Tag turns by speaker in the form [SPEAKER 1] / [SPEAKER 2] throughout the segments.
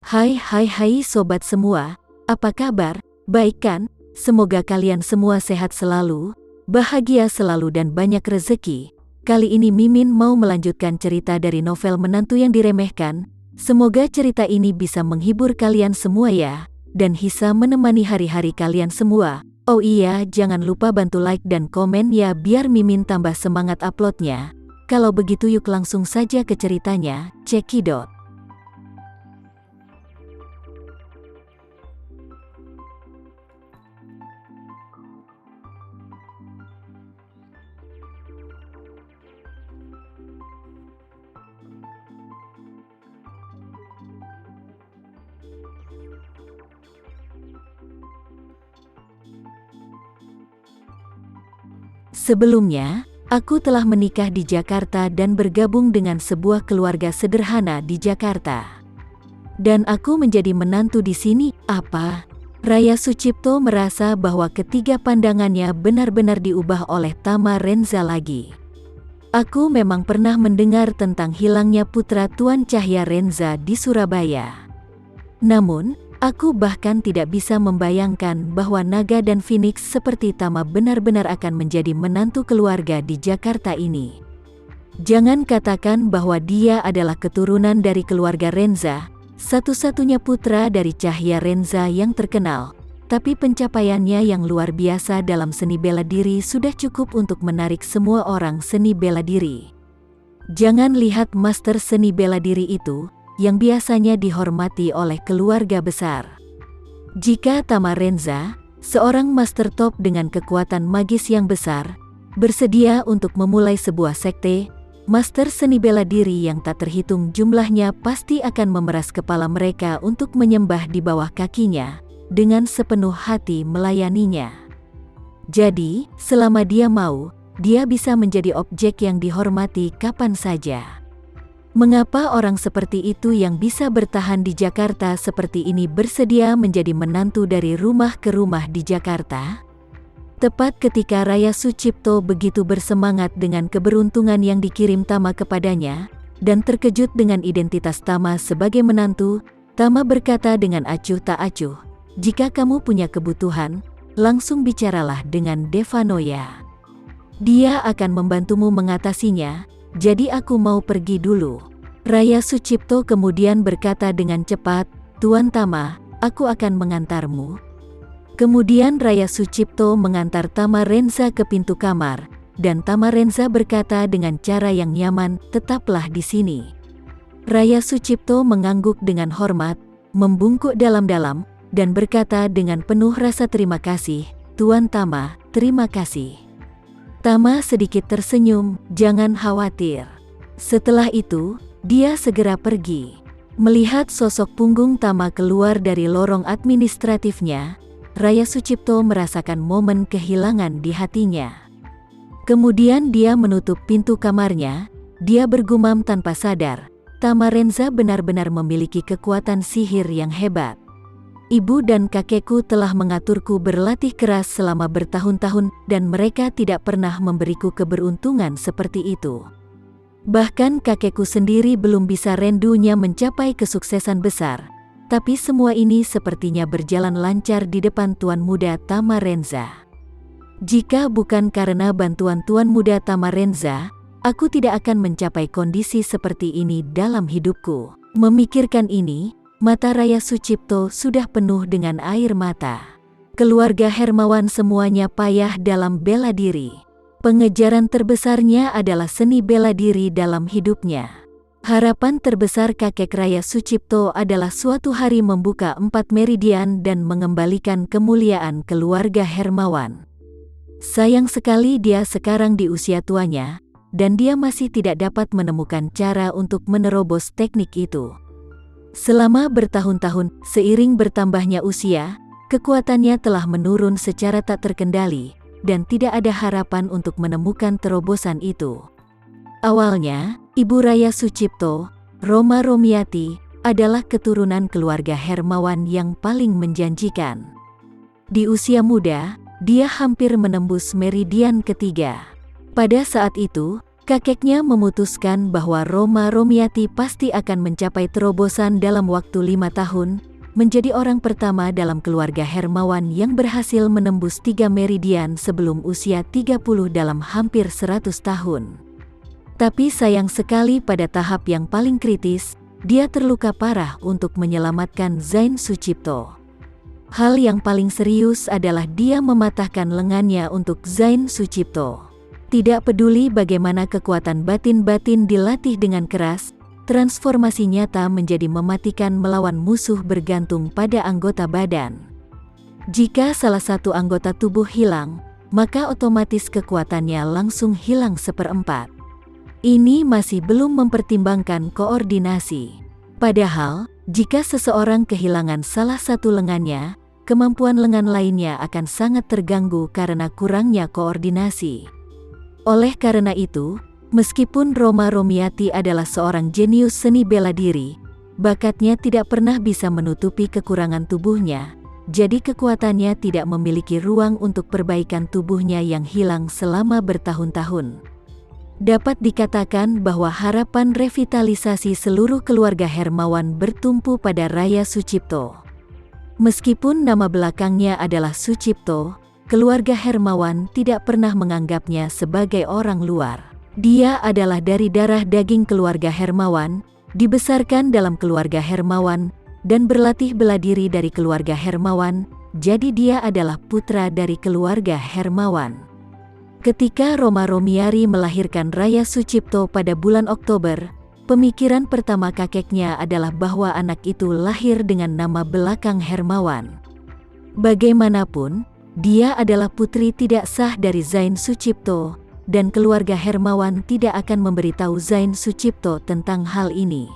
[SPEAKER 1] Hai sobat semua, apa kabar? Baik kan? Semoga kalian semua sehat selalu, bahagia selalu dan banyak rezeki. Kali ini Mimin mau melanjutkan cerita dari novel Menantu yang Diremehkan. Semoga cerita ini bisa menghibur kalian semua ya, dan bisa menemani hari-hari kalian semua. Oh iya, jangan lupa bantu like dan komen ya biar Mimin tambah semangat uploadnya. Kalau begitu yuk langsung saja ke ceritanya, cekidot. Sebelumnya, aku telah menikah di Jakarta dan bergabung dengan sebuah keluarga sederhana di Jakarta. Dan aku menjadi menantu di sini, apa? Raya Sucipto merasa bahwa ketiga pandangannya benar-benar diubah oleh Tama Renza lagi. Aku memang pernah mendengar tentang hilangnya putra Tuan Cahya Renza di Surabaya. Namun, aku bahkan tidak bisa membayangkan bahwa naga dan Phoenix seperti Tama benar-benar akan menjadi menantu keluarga di Jakarta ini. Jangan katakan bahwa dia adalah keturunan dari keluarga Renza, satu-satunya putra dari Cahya Renza yang terkenal, tapi pencapaiannya yang luar biasa dalam seni bela diri sudah cukup untuk menarik semua orang seni bela diri. Jangan lihat master seni bela diri itu, yang biasanya dihormati oleh keluarga besar. Jika Tama Renza, seorang master top dengan kekuatan magis yang besar, bersedia untuk memulai sebuah sekte, master seni bela diri yang tak terhitung jumlahnya pasti akan memeras kepala mereka untuk menyembah di bawah kakinya, dengan sepenuh hati melayaninya. Jadi, selama dia mau, dia bisa menjadi objek yang dihormati kapan saja. Mengapa orang seperti itu yang bisa bertahan di Jakarta seperti ini bersedia menjadi menantu dari rumah ke rumah di Jakarta? Tepat ketika Raya Sucipto begitu bersemangat dengan keberuntungan yang dikirim Tama kepadanya, dan terkejut dengan identitas Tama sebagai menantu, Tama berkata dengan acuh tak acuh, "Jika kamu punya kebutuhan, langsung bicaralah dengan Devanoya. Dia akan membantumu mengatasinya, jadi aku mau pergi dulu." Raya Sucipto kemudian berkata dengan cepat, "Tuan Tama, aku akan mengantarmu." Kemudian Raya Sucipto mengantar Tama Renza ke pintu kamar, dan Tama Renza berkata dengan cara yang nyaman, "Tetaplah di sini." Raya Sucipto mengangguk dengan hormat, membungkuk dalam-dalam, dan berkata dengan penuh rasa terima kasih, "Tuan Tama, terima kasih." Tama sedikit tersenyum, "Jangan khawatir." Setelah itu, dia segera pergi. Melihat sosok punggung Tama keluar dari lorong administratifnya, Raya Sucipto merasakan momen kehilangan di hatinya. Kemudian dia menutup pintu kamarnya, dia bergumam tanpa sadar, Tama Renza benar-benar memiliki kekuatan sihir yang hebat. Ibu dan kakekku telah mengaturku berlatih keras selama bertahun-tahun dan mereka tidak pernah memberiku keberuntungan seperti itu. Bahkan kakekku sendiri belum bisa rendunya mencapai kesuksesan besar, tapi semua ini sepertinya berjalan lancar di depan Tuan Muda Tama Renza. Jika bukan karena bantuan Tuan Muda Tama Renza, aku tidak akan mencapai kondisi seperti ini dalam hidupku. Memikirkan ini, mata Raya Sucipto sudah penuh dengan air mata. Keluarga Hermawan semuanya payah dalam bela diri. Pengejaran terbesarnya adalah seni bela diri dalam hidupnya. Harapan terbesar kakek Raya Sucipto adalah suatu hari membuka 4 meridian dan mengembalikan kemuliaan keluarga Hermawan. Sayang sekali dia sekarang di usia tuanya, dan dia masih tidak dapat menemukan cara untuk menerobos teknik itu. Selama bertahun-tahun, seiring bertambahnya usia, kekuatannya telah menurun secara tak terkendali, dan tidak ada harapan untuk menemukan terobosan itu. Awalnya, Ibu Raya Sucipto, Roma Romiati, adalah keturunan keluarga Hermawan yang paling menjanjikan. Di usia muda, dia hampir menembus meridian ketiga. Pada saat itu, Kakeknya memutuskan bahwa Roma Romiati pasti akan mencapai terobosan dalam waktu 5 tahun, menjadi orang pertama dalam keluarga Hermawan yang berhasil menembus 3 meridian sebelum usia 30 dalam hampir 100 tahun. Tapi sayang sekali pada tahap yang paling kritis, dia terluka parah untuk menyelamatkan Zain Sucipto. Hal yang paling serius adalah dia mematahkan lengannya untuk Zain Sucipto. Tidak peduli bagaimana kekuatan batin dilatih dengan keras, transformasi nyata menjadi mematikan melawan musuh bergantung pada anggota badan. Jika salah satu anggota tubuh hilang, maka otomatis kekuatannya langsung hilang 1/4. Ini masih belum mempertimbangkan koordinasi. Padahal, jika seseorang kehilangan salah satu lengannya, kemampuan lengan lainnya akan sangat terganggu karena kurangnya koordinasi. Oleh karena itu, meskipun Roma Romiati adalah seorang jenius seni bela diri, bakatnya tidak pernah bisa menutupi kekurangan tubuhnya, jadi kekuatannya tidak memiliki ruang untuk perbaikan tubuhnya yang hilang selama bertahun-tahun. Dapat dikatakan bahwa harapan revitalisasi seluruh keluarga Hermawan bertumpu pada Raya Sucipto. Meskipun nama belakangnya adalah Sucipto, keluarga Hermawan tidak pernah menganggapnya sebagai orang luar. Dia adalah dari darah daging keluarga Hermawan, dibesarkan dalam keluarga Hermawan, dan berlatih bela diri dari keluarga Hermawan, jadi dia adalah putra dari keluarga Hermawan. Ketika Roma Romiati melahirkan Raya Sucipto pada bulan Oktober, pemikiran pertama kakeknya adalah bahwa anak itu lahir dengan nama belakang Hermawan. Bagaimanapun, dia adalah putri tidak sah dari Zain Sucipto, dan keluarga Hermawan tidak akan memberitahu Zain Sucipto tentang hal ini.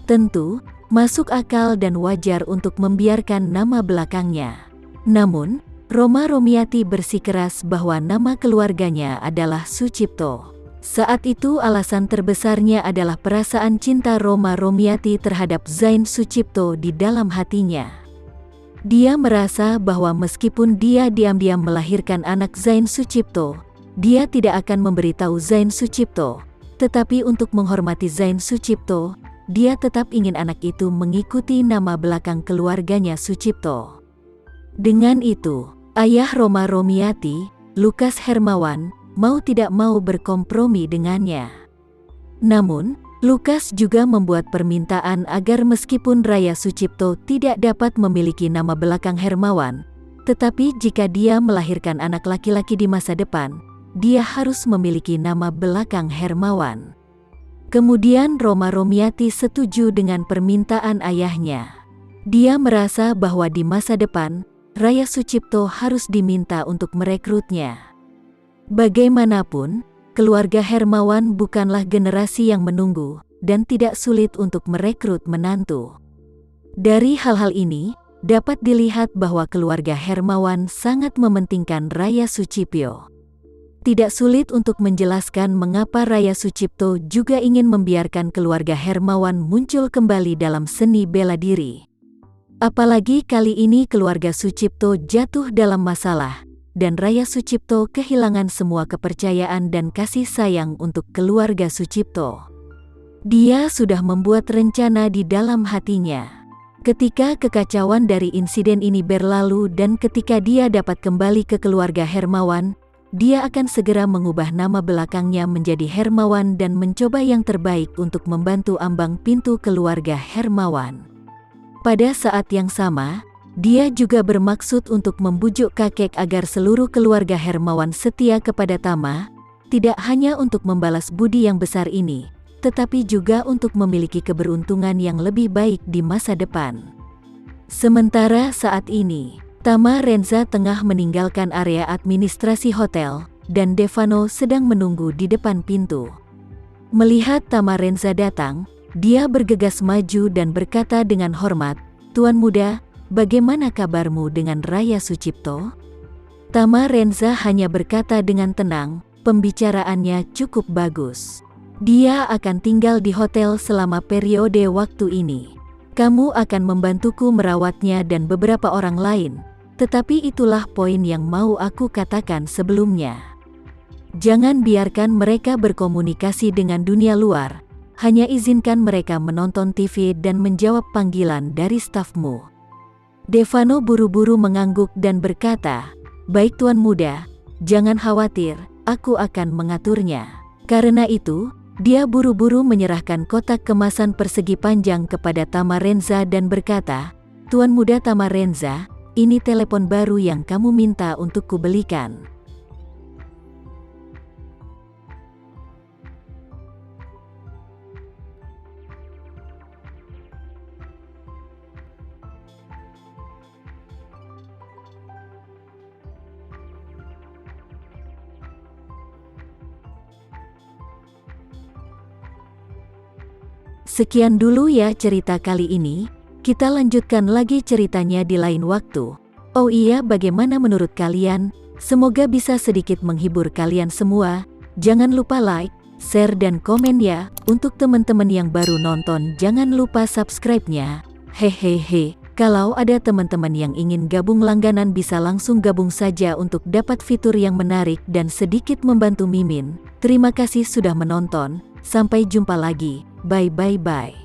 [SPEAKER 1] Tentu, masuk akal dan wajar untuk membiarkan nama belakangnya. Namun, Roma Romiati bersikeras bahwa nama keluarganya adalah Sucipto. Saat itu alasan terbesarnya adalah perasaan cinta Roma Romiati terhadap Zain Sucipto di dalam hatinya. Dia merasa bahwa meskipun dia diam-diam melahirkan anak Zain Sucipto, dia tidak akan memberitahu Zain Sucipto, tetapi untuk menghormati Zain Sucipto, dia tetap ingin anak itu mengikuti nama belakang keluarganya Sucipto. Dengan itu, ayah Roma Romiati, Lukas Hermawan, mau tidak mau berkompromi dengannya. Namun, Lukas juga membuat permintaan agar meskipun Raya Sucipto tidak dapat memiliki nama belakang Hermawan, tetapi jika dia melahirkan anak laki-laki di masa depan, dia harus memiliki nama belakang Hermawan. Kemudian Roma Romiati setuju dengan permintaan ayahnya. Dia merasa bahwa di masa depan, Raya Sucipto harus diminta untuk merekrutnya. Bagaimanapun, keluarga Hermawan bukanlah generasi yang menunggu, dan tidak sulit untuk merekrut menantu. Dari hal-hal ini, dapat dilihat bahwa keluarga Hermawan sangat mementingkan Raya Sucipto. Tidak sulit untuk menjelaskan mengapa Raya Sucipto juga ingin membiarkan keluarga Hermawan muncul kembali dalam seni bela diri. Apalagi kali ini keluarga Sucipto jatuh dalam masalah, dan Raya Sucipto kehilangan semua kepercayaan dan kasih sayang untuk keluarga Sucipto. Dia sudah membuat rencana di dalam hatinya. Ketika kekacauan dari insiden ini berlalu dan ketika dia dapat kembali ke keluarga Hermawan, dia akan segera mengubah nama belakangnya menjadi Hermawan dan mencoba yang terbaik untuk membantu ambang pintu keluarga Hermawan. Pada saat yang sama, dia juga bermaksud untuk membujuk kakek agar seluruh keluarga Hermawan setia kepada Tama, tidak hanya untuk membalas budi yang besar ini, tetapi juga untuk memiliki keberuntungan yang lebih baik di masa depan. Sementara saat ini, Tama Renza tengah meninggalkan area administrasi hotel, dan Devano sedang menunggu di depan pintu. Melihat Tama Renza datang, dia bergegas maju dan berkata dengan hormat, "Tuan muda, bagaimana kabarmu dengan Raya Sucipto?" Tama Renza hanya berkata dengan tenang, "Pembicaraannya cukup bagus. Dia akan tinggal di hotel selama periode waktu ini. Kamu akan membantuku merawatnya dan beberapa orang lain, tetapi itulah poin yang mau aku katakan sebelumnya. Jangan biarkan mereka berkomunikasi dengan dunia luar. Hanya izinkan mereka menonton TV dan menjawab panggilan dari stafmu. Devano buru-buru mengangguk dan berkata, "Baik Tuan Muda, jangan khawatir, aku akan mengaturnya." Karena itu, dia buru-buru menyerahkan kotak kemasan persegi panjang kepada Tamarenza dan berkata, "Tuan Muda Tamarenza, ini telepon baru yang kamu minta untuk kubelikan." Sekian dulu ya cerita kali ini, kita lanjutkan lagi ceritanya di lain waktu. Oh iya, bagaimana menurut kalian? Semoga bisa sedikit menghibur kalian semua. Jangan lupa like, share dan komen ya. Untuk teman-teman yang baru nonton jangan lupa subscribe-nya. Hehehe, kalau ada teman-teman yang ingin gabung langganan bisa langsung gabung saja untuk dapat fitur yang menarik dan sedikit membantu Mimin. Terima kasih sudah menonton, sampai jumpa lagi. Bye.